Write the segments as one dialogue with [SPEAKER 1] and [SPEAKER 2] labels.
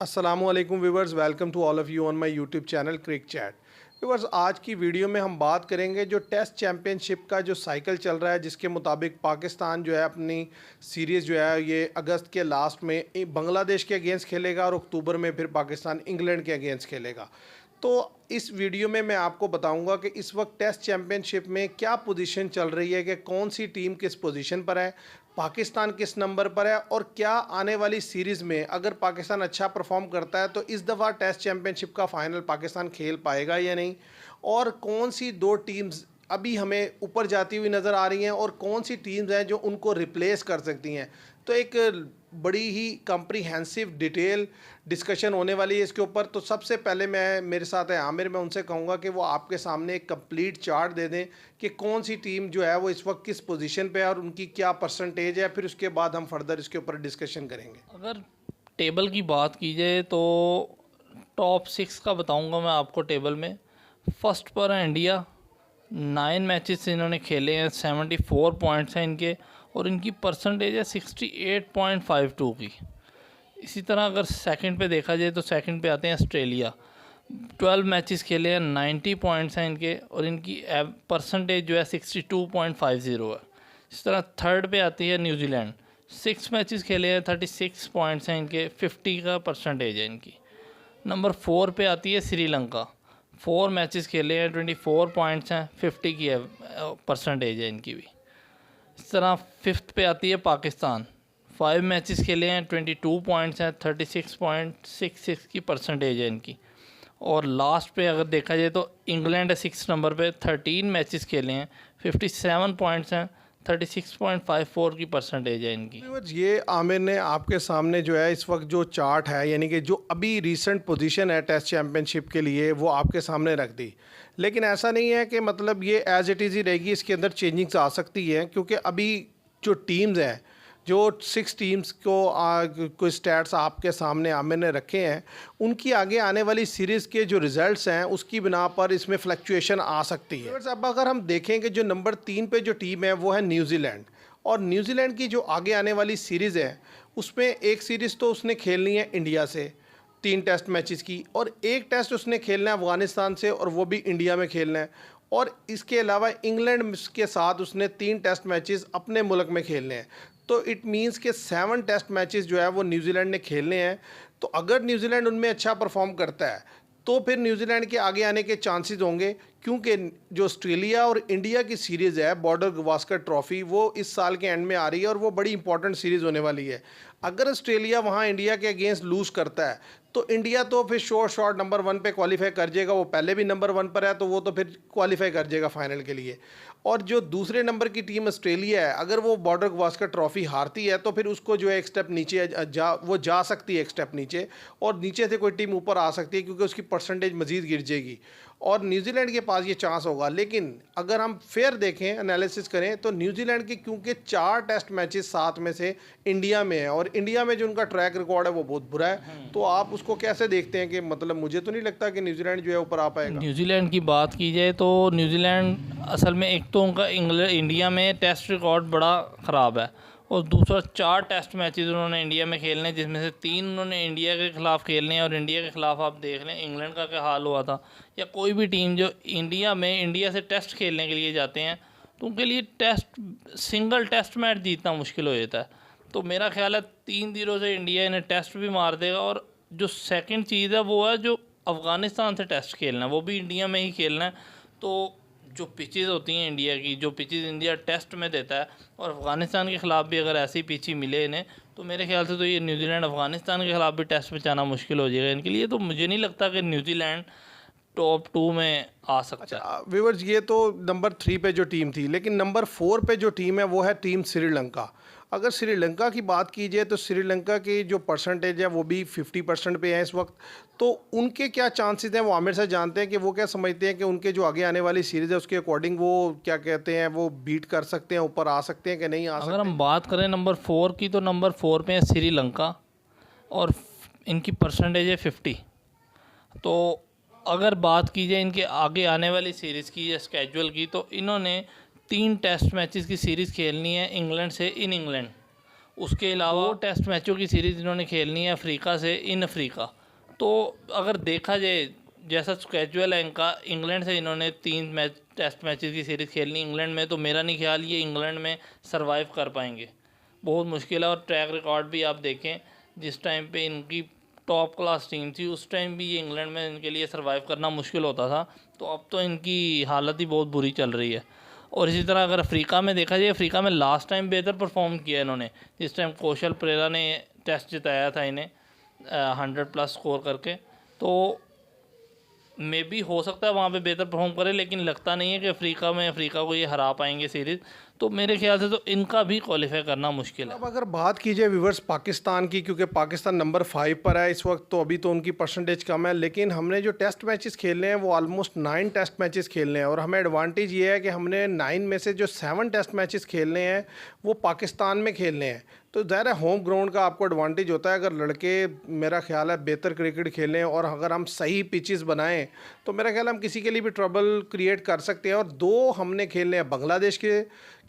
[SPEAKER 1] असलकुम viewers, welcome to all of you on my YouTube channel Crick Chat. Viewers, आज की video में हम बात करेंगे जो टेस्ट चैम्पियनशिप का जो साइकिल चल रहा है, जिसके मुताबिक पाकिस्तान जो है अपनी सीरीज़ जो है ये अगस्त के लास्ट में बांग्लादेश के अगेंस्ट खेलेगा और अक्टूबर में फिर पाकिस्तान इंग्लैंड के अगेंस्ट खेलेगा। तो इस वीडियो में मैं आपको बताऊंगा कि इस वक्त टेस्ट चैम्पियनशिप में क्या पोजीशन चल रही है, कि कौन सी टीम किस पोजीशन पर है, पाकिस्तान किस नंबर पर है, और क्या आने वाली सीरीज़ में अगर पाकिस्तान अच्छा परफॉर्म करता है तो इस दफ़ा टेस्ट चैम्पियनशिप का फ़ाइनल पाकिस्तान खेल पाएगा या नहीं, और कौन सी दो टीम्स अभी हमें ऊपर जाती हुई नज़र आ रही हैं और कौन सी टीम्स हैं जो उनको रिप्लेस कर सकती हैं। तो एक बड़ी ही कम्प्रीहेंसिव डिटेल डिस्कशन होने वाली है इसके ऊपर। तो सबसे पहले मेरे साथ है आमिर, मैं उनसे कहूँगा कि वो आपके सामने एक कंप्लीट चार्ट दे दें कि कौन सी टीम जो है वो इस वक्त किस पोजीशन पे है और उनकी क्या परसेंटेज है, फिर उसके बाद हम फर्दर इसके ऊपर डिस्कशन करेंगे।
[SPEAKER 2] अगर टेबल की बात की जाए तो टॉप 6 का बताऊंगा मैं आपको। टेबल में फर्स्ट पर है इंडिया। 9 मैचेस इन्होंने खेले हैं, 74 पॉइंट्स हैं इनके और इनकी परसेंटेज है 68.52 की। इसी तरह अगर सेकंड पे देखा जाए तो सेकंड पे आते हैं ऑस्ट्रेलिया। 12 मैचेस खेले हैं, 90 पॉइंट्स हैं इनके और इनकी परसेंटेज जो है 62.50 है। इस तरह थर्ड पे आती है न्यूजीलैंड। 6 मैचेस खेले हैं, 36 पॉइंट्स हैं इनके, 50 का परसेंटेज है इनकी। नंबर 4 पे आती है श्रीलंका। 4 मैचेस खेले हैं, 24 पॉइंट्स हैं, 50 की परसेंटेज है इनकी भी। इस तरह फिफ्थ पे आती है पाकिस्तान। 5 मैचेस खेले हैं, 22 पॉइंट्स हैं, 36.66 की परसेंटेज है इनकी। और लास्ट पे अगर देखा जाए तो इंग्लैंड है 6 नंबर पे। 13 मैचेस खेले हैं, 57 पॉइंट्स हैं, 36.54 की परसेंटेज है इनकी।
[SPEAKER 1] ये आमिर ने आपके सामने जो है इस वक्त जो चार्ट है, यानी कि जो अभी रीसेंट पोजीशन है टेस्ट चैम्पियनशिप के लिए, वो आपके सामने रख दी। लेकिन ऐसा नहीं है कि मतलब ये एज इट इज़ ही रहेगी, इसके अंदर चेंजिंग्स आ सकती हैं, क्योंकि अभी जो टीम्स हैं, जो 6 टीम्स को कोई स्टैट्स आपके सामने आमिर ने रखे हैं, उनकी आगे आने वाली सीरीज़ के जो रिज़ल्ट्स हैं उसकी बिना पर इसमें फ्लक्चुएशन आ सकती है। अब अगर हम देखें कि जो नंबर 3 पे जो टीम है वो है न्यूजीलैंड, और न्यूजीलैंड की जो आगे आने वाली सीरीज़ है उसमें एक सीरीज़ तो उसने खेलनी है इंडिया से 3 टेस्ट मैचेस की, और एक टेस्ट उसने खेलना है अफ़गानिस्तान से और वो भी इंडिया में खेलना है, और इसके अलावा इंग्लैंड के साथ उसने 3 टेस्ट मैचेस अपने मुल्क में खेलने हैं। तो इट मींस के 7 टेस्ट मैचेस जो है वो न्यूजीलैंड ने खेलने हैं। तो अगर न्यूजीलैंड उनमें अच्छा परफॉर्म करता है तो फिर न्यूजीलैंड के आगे आने के चांसेस होंगे, क्योंकि जो ऑस्ट्रेलिया और इंडिया की सीरीज़ है बॉर्डर गवास्कर ट्रॉफ़ी, वो इस साल के एंड में आ रही है और वो बड़ी इंपॉर्टेंट सीरीज़ होने वाली है। अगर ऑस्ट्रेलिया वहाँ इंडिया के अगेंस्ट लूज़ करता है तो इंडिया तो फिर शॉर्ट नंबर 1 पे क्वालिफाई कर जाएगा, वो पहले भी नंबर 1 पर है, तो वो तो फिर क्वालिफाई कर जाएगा फाइनल के लिए। और जो दूसरे नंबर की टीम ऑस्ट्रेलिया है, अगर वो बॉर्डर गवास्कर ट्रॉफ़ी हारती है तो फिर उसको जो है एक स्टेप नीचे जा सकती है, एक स्टेप नीचे, और नीचे से कोई टीम ऊपर आ सकती है, क्योंकि उसकी परसेंटेज मज़ीद गिर जाएगी और न्यूजीलैंड के पास ये चांस होगा। लेकिन अगर हम फेयर देखें, एनालिसिस करें, तो न्यूजीलैंड के क्योंकि 4 टेस्ट मैचेस 7 में से इंडिया में है और इंडिया में जो उनका ट्रैक रिकॉर्ड है वो बहुत बुरा है, तो आप उसको कैसे देखते हैं कि मतलब मुझे तो नहीं लगता कि न्यूजीलैंड जो है ऊपर आ पाएगा।
[SPEAKER 2] न्यूजीलैंड की बात की जाए तो न्यूजीलैंड असल में एक तो उनका इंडिया में टेस्ट रिकॉर्ड बड़ा ख़राब है, और दूसरा 4 टेस्ट मैचेस उन्होंने इंडिया में खेलने हैं, जिसमें से 3 उन्होंने इंडिया के ख़िलाफ़ खेलने हैं। और इंडिया के ख़िलाफ़ आप देख लें इंग्लैंड का क्या हाल हुआ था, या कोई भी टीम जो इंडिया से टेस्ट खेलने के लिए जाते हैं तो उनके लिए सिंगल टेस्ट मैच जीतना मुश्किल हो जाता है। तो मेरा ख्याल है 3-0 से इंडिया इन्हें टेस्ट भी मार देगा। और जो सेकंड चीज़ है वो है जो अफ़गानिस्तान से टेस्ट खेलना है, वो भी इंडिया में ही खेलना है। तो जो पिचेस होती हैं इंडिया की, जो पिचेस इंडिया टेस्ट में देता है, और अफ़गानिस्तान के ख़िलाफ़ भी अगर ऐसी पिच मिले इन्हें, तो मेरे ख्याल से तो ये न्यूजीलैंड अफ़गानिस्तान के ख़िलाफ़ भी टेस्ट बचाना मुश्किल हो जाएगा इनके लिए। तो मुझे नहीं लगता कि न्यूजीलैंड टॉप 2 में आ सकता है।
[SPEAKER 1] अच्छा व्यूअर्स, ये तो नंबर 3 पे जो टीम थी, लेकिन नंबर 4 पे जो टीम है वो है टीम श्रीलंका। अगर श्रीलंका की बात की जाए तो श्रीलंका की जो परसेंटेज है वो भी 50% पे है इस वक्त। तो उनके क्या चांसेस हैं, वो आमिर से जानते हैं कि वो क्या समझते हैं कि उनके जो आगे आने वाली सीरीज़ है उसके अकॉर्डिंग वो क्या कहते हैं, वो बीट कर सकते हैं, ऊपर आ सकते हैं कि नहीं आ सकते।
[SPEAKER 2] अगर हम बात करें नंबर 4 की, तो नंबर 4 पे है श्रीलंका और इनकी परसेंटेज है 50। तो अगर बात की जाए इनके आगे आने वाली सीरीज़ की या स्केजुअल की, तो इन्होंने 3 टेस्ट मैचेस की सीरीज़ खेलनी है इंग्लैंड से इन इंग्लैंड। उसके अलावा 2 टेस्ट मैचों की सीरीज़ इन्होंने खेलनी है अफ्रीका से इन अफ्रीका। तो अगर देखा जाए जैसा स्केजुअल है इनका, इंग्लैंड से इन्होंने 3 टेस्ट मैचेस की सीरीज़ खेलनी इंग्लैंड में, तो मेरा नहीं ख्याल ये इंग्लैंड में सरवाइव कर पाएंगे, बहुत मुश्किल है। और ट्रैक रिकॉर्ड भी आप देखें, जिस टाइम पे इनकी टॉप क्लास टीम थी उस टाइम भी ये इंग्लैंड में इनके लिए सरवाइव करना मुश्किल होता था, तो अब तो इनकी हालत ही बहुत बुरी चल रही है। और इसी तरह अगर अफ्रीका में देखा जाए, अफ्रीका में लास्ट टाइम बेहतर परफॉर्म किया इन्होंने, जिस टाइम कौशल परेरा ने टेस्ट जिताया था इन्हें 100+ स्कोर करके, तो मे बी हो सकता है वहाँ पे बेहतर परफॉर्म करे, लेकिन लगता नहीं है कि अफ्रीका को ये हरा पाएंगे सीरीज़। तो मेरे ख्याल से तो इनका भी क्वालिफाई करना मुश्किल है।
[SPEAKER 1] अब अगर बात की जाए व्यूवर्स पाकिस्तान की, क्योंकि पाकिस्तान नंबर 5 पर है इस वक्त, तो अभी तो उनकी परसेंटेज कम है, लेकिन हमने जो टेस्ट मैचेस खेलने हैं वो ऑलमोस्ट 9 टेस्ट मैचेस खेलने हैं। और हमें एडवांटेज ये है कि हमने 9 में से जो 7 टेस्ट मैचेस खेलने हैं वो पाकिस्तान में खेलने हैं। तो ज़ाहिर है होम ग्राउंड का आपको एडवांटेज होता है। अगर लड़के मेरा ख्याल है बेहतर क्रिकेट खेलें और अगर हम सही पिचेस बनाएं तो मेरा ख्याल है हम किसी के लिए भी ट्रबल क्रिएट कर सकते हैं। और 2 हमने खेलने हैं बांग्लादेश के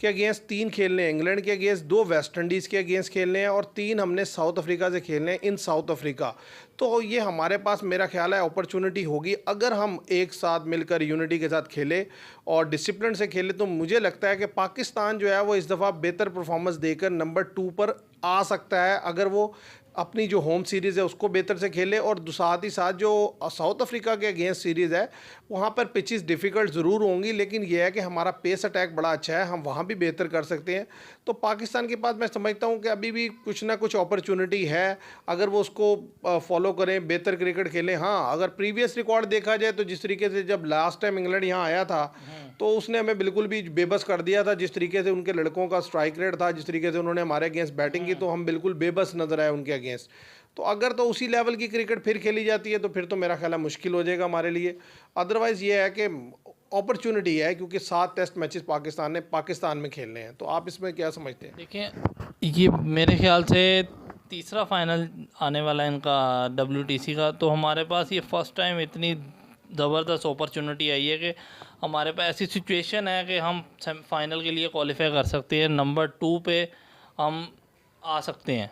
[SPEAKER 1] अगेंस्ट, 3 खेलने हैं इंग्लैंड के अगेंस्ट, 2 वेस्ट इंडीज़ के अगेंस्ट खेलने हैं और 3 हमने साउथ अफ्रीका से खेलने हैं इन साउथ अफ्रीका। तो ये हमारे पास मेरा ख्याल है अपॉर्चुनिटी होगी अगर हम एक साथ मिलकर यूनिटी के साथ खेले और डिसिप्लिन से खेले। तो मुझे लगता है कि पाकिस्तान जो है वो इस दफ़ा बेहतर परफॉर्मेंस देकर नंबर 2 पर आ सकता है, अगर वो अपनी जो होम सीरीज़ है उसको बेहतर से खेले। और साथ ही साथ जो साउथ अफ्रीका के अगेंस्ट सीरीज़ है वहाँ पर पिचेस डिफ़िकल्ट ज़रूर होंगी, लेकिन यह है कि हमारा पेस अटैक बड़ा अच्छा है, हम वहाँ भी बेहतर कर सकते हैं। तो पाकिस्तान के पास मैं समझता हूँ कि अभी भी कुछ ना कुछ अपॉर्चुनिटी है, अगर वो उसको फॉलो करें, बेहतर क्रिकेट खेलें। हाँ, अगर प्रीवियस रिकॉर्ड देखा जाए तो जिस तरीके से जब लास्ट टाइम इंग्लैंड यहाँ आया था तो उसने हमें बिल्कुल भी बेबस कर दिया था। जिस तरीके से उनके लड़कों का स्ट्राइक रेट था, जिस तरीके से उन्होंने हमारे अगेंस्ट बैटिंग की, तो हम बिल्कुल बेबस नजर आए उनके अगेंस्ट। तो अगर तो उसी लेवल की क्रिकेट फिर खेली जाती है तो फिर तो मेरा ख्याल है मुश्किल हो जाएगा हमारे लिए। अदरवाइज़ ये है कि अपॉर्चुनिटी है, क्योंकि 7 टेस्ट मैचेस पाकिस्तान में खेलने हैं। तो आप इसमें क्या समझते हैं?
[SPEAKER 2] देखें, ये मेरे ख्याल से तीसरा फाइनल आने वाला है इनका WTC का, तो हमारे पास ये फर्स्ट टाइम इतनी ज़बरदस्त अपॉर्चुनिटी आई है कि हमारे पास ऐसी सिचुएशन है कि हम फाइनल के लिए क्वालिफाई कर सकते हैं, नंबर 2 पे हम आ सकते हैं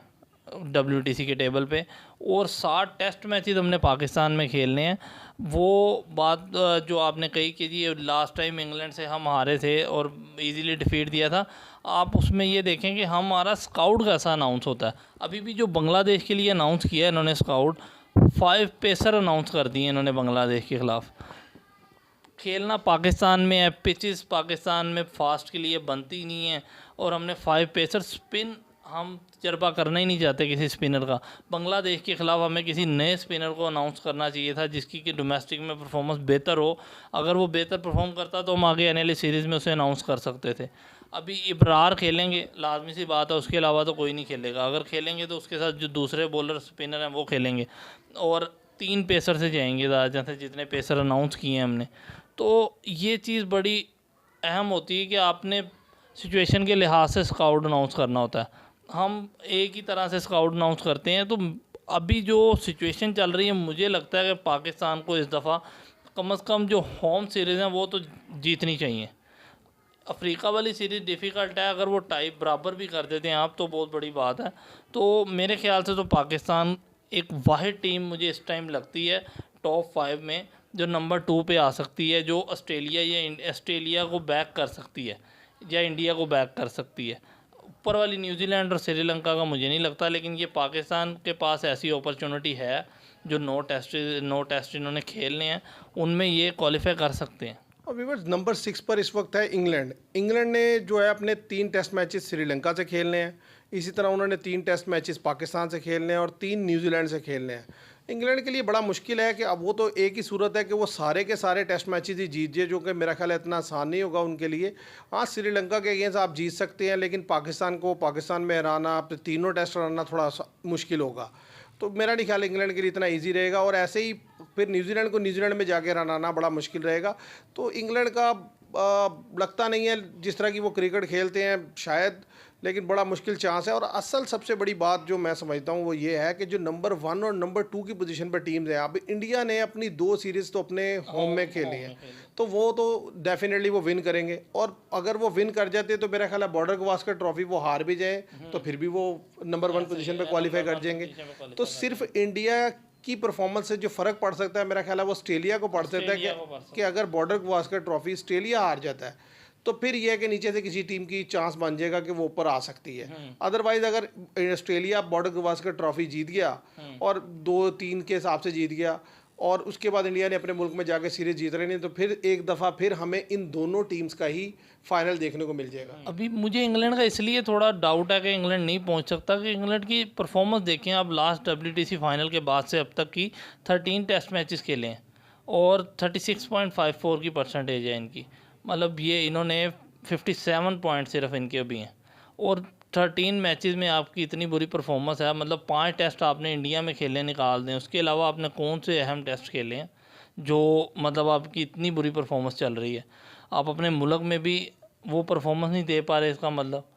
[SPEAKER 2] WTC के टेबल पे। और 60 टेस्ट मैचेस हमने पाकिस्तान में खेलने हैं। वो बात जो आपने कही कि जी लास्ट टाइम इंग्लैंड से हम हारे थे और इजीली डिफीट दिया था, आप उसमें ये देखें कि हमारा स्काउट कैसा अनाउंस होता है। अभी भी जो बांग्लादेश के लिए अनाउंस किया है इन्होंने स्काउट, 5 पेसर अनाउंस कर दिए इन्होंने बांग्लादेश के ख़िलाफ़। खेलना पाकिस्तान में है, पिचेस पाकिस्तान में फास्ट के लिए बनती नहीं है, और हमने 5 पेसर, स्पिन हम तजर्बा करना ही नहीं चाहते किसी स्पिनर का। बांग्लादेश के ख़िलाफ़ हमें किसी नए स्पिनर को अनाउंस करना चाहिए था जिसकी कि डोमेस्टिक में परफॉर्मेंस बेहतर हो। अगर वो बेहतर परफॉर्म करता तो हम आगे आने वाली सीरीज़ में उसे अनाउंस कर सकते थे। अभी इब्रार खेलेंगे, लाजमी सी बात है, उसके अलावा तो कोई नहीं खेलेगा। अगर खेलेंगे तो उसके साथ जो दूसरे बॉलर स्पिनर हैं वो खेलेंगे, और 3 पेसर से जाएंगे ज़्यादा, जितने पेसर अनाउंस किए हैं हमने। तो ये चीज़ बड़ी अहम होती है कि आपने सिचुएशन के लिहाज से स्काउट अनाउंस करना होता है। हम एक ही तरह से स्काउट अनाउंस करते हैं। तो अभी जो सिचुएशन चल रही है, मुझे लगता है कि पाकिस्तान को इस दफ़ा कम से कम जो होम सीरीज़ हैं वो तो जीतनी चाहिए। अफ्रीका वाली सीरीज़ डिफ़िकल्ट है, अगर वो टाई बराबर भी कर देते हैं आप तो बहुत बड़ी बात है। तो मेरे ख्याल से तो पाकिस्तान एक वाहिद टीम मुझे इस टाइम लगती है टॉप 5 में जो नंबर 2 पे आ सकती है, जो ऑस्ट्रेलिया को बैक कर सकती है या इंडिया को बैक कर सकती है। ऊपर वाली न्यूजीलैंड और श्रीलंका का मुझे नहीं लगता, लेकिन ये पाकिस्तान के पास ऐसी अपॉर्चुनिटी है जो 9 टेस्ट इन्होंने खेलने हैं, उनमें ये क्वालिफाई कर सकते हैं।
[SPEAKER 1] और व्यूअर्स नंबर 6 पर इस वक्त है इंग्लैंड ने जो है अपने 3 टेस्ट मैचेस श्रीलंका से खेलने हैं। इसी तरह उन्होंने 3 टेस्ट मैचेस पाकिस्तान से खेलने हैं और 3 न्यूजीलैंड से खेलने हैं। इंग्लैंड के लिए बड़ा मुश्किल है कि अब वो तो एक ही सूरत है कि वो सारे के सारे टेस्ट मैचेस ही जीत जाए, जो कि मेरा ख्याल है इतना आसान नहीं होगा उनके लिए। हाँ, श्रीलंका के अगेंस्ट आप जीत सकते हैं, लेकिन पाकिस्तान में हराना, तीनों टेस्ट हराना थोड़ा मुश्किल होगा। तो मेरा नहीं ख्याल इंग्लैंड के लिए इतना इजी रहेगा। और ऐसे ही फिर न्यूजीलैंड में जाके हराना बड़ा मुश्किल रहेगा। तो इंग्लैंड का लगता नहीं है जिस तरह की वो क्रिकेट खेलते हैं शायद, लेकिन बड़ा मुश्किल चांस है। और असल सबसे बड़ी बात जो मैं समझता हूँ वो ये है कि जो नंबर 1 और नंबर 2 की पोजीशन पर टीम्स हैं, अब इंडिया ने अपनी 2 सीरीज़ तो अपने होम में खेली हैं, तो वो तो डेफिनेटली वो विन करेंगे। और अगर वो विन कर जाते तो मेरा ख्याल है बॉर्डर गवास्कर ट्रॉफी वो हार भी जाए तो फिर भी वो नंबर 1 पोजीशन पे क्वालिफाई कर जाएंगे। तो सिर्फ इंडिया की परफॉर्मेंस से जो फ़र्क पड़ सकता है मेरा ख्याल है वो ऑस्ट्रेलिया को पड़ सकता है कि अगर बॉर्डर गवास्कर ट्रॉफी ऑस्ट्रेलिया हार जाता है तो फिर यह है कि नीचे से किसी टीम की चांस बन जाएगा कि वो ऊपर आ सकती है। अदरवाइज अगर ऑस्ट्रेलिया बॉर्डर गवास्कर ट्रॉफी जीत गया और 2-3 के हिसाब से जीत गया और उसके बाद इंडिया ने अपने मुल्क में जाके सीरीज जीत रहे नहीं, तो फिर एक दफ़ा फिर हमें इन दोनों टीम्स का ही फाइनल देखने को मिल जाएगा।
[SPEAKER 2] अभी मुझे इंग्लैंड का इसलिए थोड़ा डाउट है कि इंग्लैंड नहीं पहुंच सकता कि इंग्लैंड की परफॉर्मेंस देखें आप। लास्ट WTC फाइनल के बाद से अब तक की 13 टेस्ट मैचेस खेले हैं और 36.54 की परसेंटेज है इनकी। मतलब ये इन्होंने 57 पॉइंट सिर्फ इनके अभी हैं और 13 मैचेस में आपकी इतनी बुरी परफॉर्मेंस है। मतलब 5 टेस्ट आपने इंडिया में खेले निकाल दें, उसके अलावा आपने कौन से अहम टेस्ट खेले हैं जो मतलब आपकी इतनी बुरी परफॉर्मेंस चल रही है। आप अपने मुल्क में भी वो परफॉर्मेंस नहीं दे पा रहे, इसका मतलब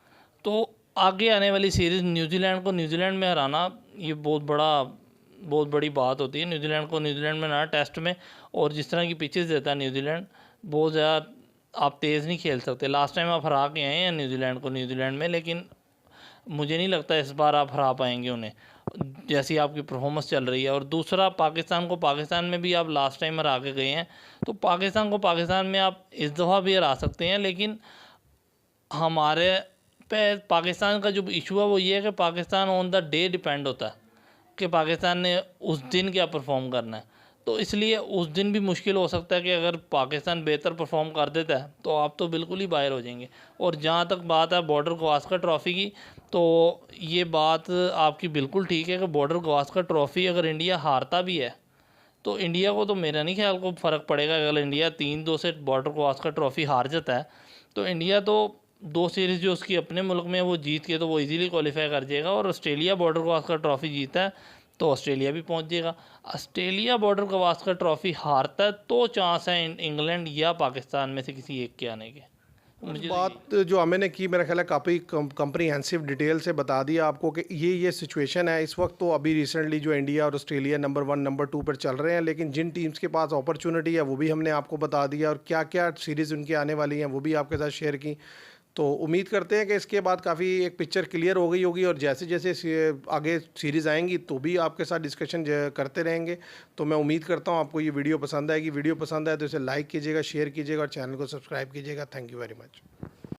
[SPEAKER 2] तो आगे आने वाली सीरीज़ न्यूजीलैंड को न्यूजीलैंड में हराना ये बहुत बड़ी बात होती है। न्यूजीलैंड को न्यूजीलैंड में ना टेस्ट में, और जिस तरह की पिचेस देता है न्यूजीलैंड, बहुत ज़्यादा आप तेज़ नहीं खेल सकते। लास्ट टाइम आप हरा के आए हैं न्यूजीलैंड को न्यूजीलैंड में, लेकिन मुझे नहीं लगता इस बार आप हरा पाएंगे उन्हें जैसी आपकी परफॉर्मेंस चल रही है। और दूसरा पाकिस्तान को पाकिस्तान में भी आप लास्ट टाइम हरा के गए हैं, तो पाकिस्तान को पाकिस्तान में आप इस दफ़ा भी हरा सकते हैं। लेकिन हमारे पे पाकिस्तान का जो इशू है वो ये है कि Pakistan on the day depend होता है कि पाकिस्तान ने उस दिन क्या परफॉर्म करना है। तो इसलिए उस दिन भी मुश्किल हो सकता है कि अगर पाकिस्तान बेहतर परफॉर्म कर देता है तो आप तो बिल्कुल ही बाहर हो जाएंगे। और जहाँ तक बात है बॉर्डर गवास्कर ट्रॉफ़ी की, तो ये बात आपकी बिल्कुल ठीक है कि बॉर्डर गवास्कर ट्रॉफ़ी अगर इंडिया हारता भी है तो इंडिया को तो मेरा नहीं ख्याल को फ़र्क पड़ेगा। अगर इंडिया 3-2 से बॉर्डर गवास्कर ट्रॉफ़ी हार जाता है तो इंडिया तो 2 सीरीज़ जो उसकी अपने मुल्क में वो जीत के तो वो इजीली क्वालिफाई कर जाएगा। और ऑस्ट्रेलिया बॉर्डर गवास्कर ट्रॉफ़ी जीता है तो ऑस्ट्रेलिया भी पहुंच जाएगा। ऑस्ट्रेलिया बॉर्डर गवास्कर ट्रॉफ़ी हारता है तो चांस है इंग्लैंड या पाकिस्तान में से किसी एक के आने के।
[SPEAKER 1] मुझे बात जो हमें ने की मेरा ख्याल है काफ़ी कंप्रीहेंसिव डिटेल से बता दिया आपको कि ये सिचुएशन है इस वक्त। तो अभी रिसेंटली जो इंडिया और ऑस्ट्रेलिया नंबर 1 नंबर 2 पर चल रहे हैं, लेकिन जिन टीम्स के पास अपॉर्चुनिटी है वो भी हमने आपको बता दिया और क्या क्या सीरीज़ उनकी आने वाली हैं वो भी आपके साथ शेयर की। तो उम्मीद करते हैं कि इसके बाद काफ़ी एक पिक्चर क्लियर हो गई होगी और जैसे जैसे आगे सीरीज़ आएंगी तो भी आपके साथ डिस्कशन करते रहेंगे। तो मैं उम्मीद करता हूँ आपको ये वीडियो पसंद आएगी। वीडियो पसंद आए तो इसे लाइक कीजिएगा, शेयर कीजिएगा और चैनल को सब्सक्राइब कीजिएगा। Thank you very much.